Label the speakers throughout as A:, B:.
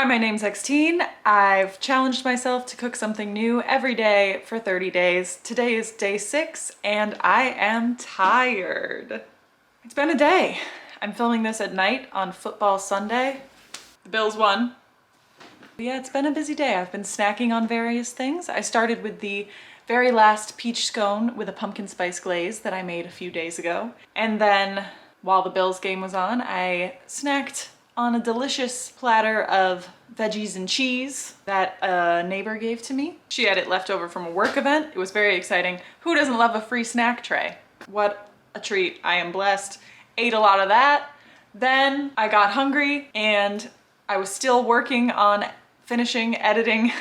A: Hi, my name's Xteen. I've challenged myself to cook something new every day for 30 days. Today is day 6 and I am tired. It's been a day. I'm filming this at night on football Sunday. The Bills won. But yeah, it's been a busy day. I've been snacking on various things. I started with the very last peach scone with a pumpkin spice glaze that I made a few days ago. And then while the Bills game was on, I snacked on a delicious platter of veggies and cheese that a neighbor gave to me. She had it left over from a work event. It was very exciting. Who doesn't love a free snack tray? What a treat. I am blessed. Ate a lot of that. Then I got hungry and I was still working on finishing editing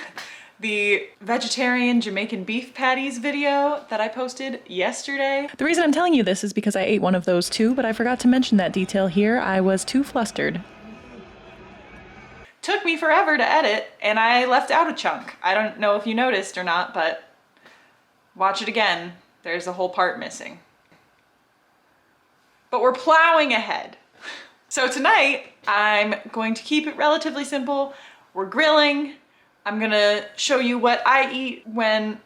A: the vegetarian Jamaican beef patties video that I posted yesterday. The reason I'm telling you this is because I ate one of those too, but I forgot to mention that detail here. I was too flustered. Took me forever to edit and I left out a chunk. I don't know if you noticed or not, but watch it again. There's a whole part missing. But we're plowing ahead. So tonight, I'm going to keep it relatively simple. We're grilling. I'm gonna show you what I eat when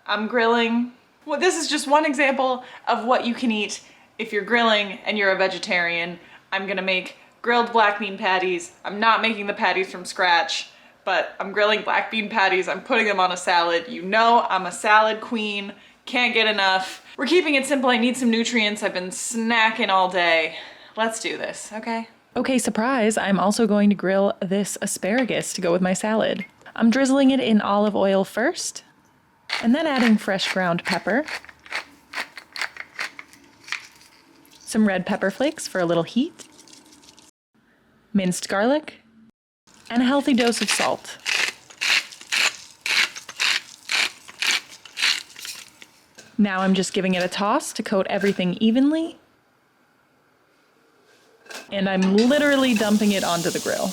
A: I'm grilling. Well, this is just one example of what you can eat if you're grilling and you're a vegetarian. I'm gonna make grilled black bean patties. I'm not making the patties from scratch, but I'm grilling black bean patties. I'm putting them on a salad. You know I'm a salad queen. Can't get enough. We're keeping it simple. I need some nutrients. I've been snacking all day. Let's do this, okay? Okay, surprise. I'm also going to grill this asparagus to go with my salad. I'm drizzling it in olive oil first, and then adding fresh ground pepper, some red pepper flakes for a little heat, minced garlic, and a healthy dose of salt. Now I'm just giving it a toss to coat everything evenly, and I'm literally dumping it onto the grill.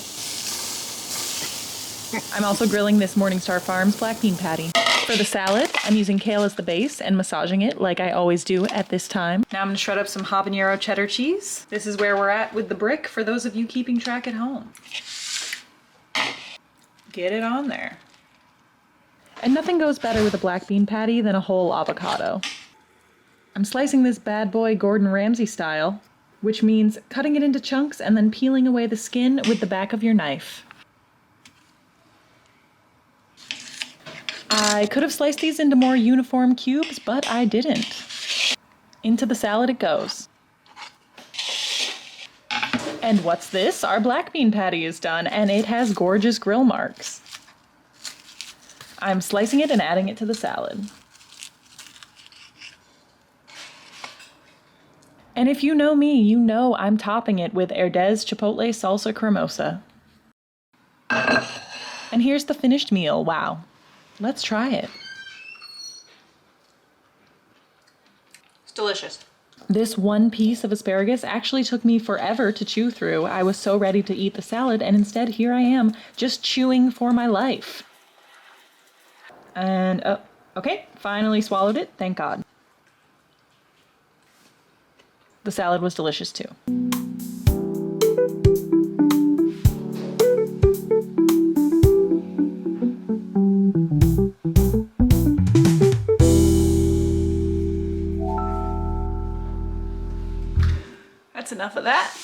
A: I'm also grilling this Morningstar Farms black bean patty. For the salad, I'm using kale as the base and massaging it like I always do at this time. Now I'm gonna shred up some habanero cheddar cheese. This is where we're at with the brick for those of you keeping track at home. Get it on there. And nothing goes better with a black bean patty than a whole avocado. I'm slicing this bad boy Gordon Ramsay style, which means cutting it into chunks and then peeling away the skin with the back of your knife. I could have sliced these into more uniform cubes, but I didn't. Into the salad it goes. And what's this? Our black bean patty is done, and it has gorgeous grill marks. I'm slicing it and adding it to the salad. And if you know me, you know I'm topping it with Herdez Chipotle Salsa Cremosa. And here's the finished meal. Wow. Let's try it. It's delicious. This one piece of asparagus actually took me forever to chew through. I was so ready to eat the salad, and instead here I am, just chewing for my life. And, okay, finally swallowed it, thank God. The salad was delicious too. That's enough of that.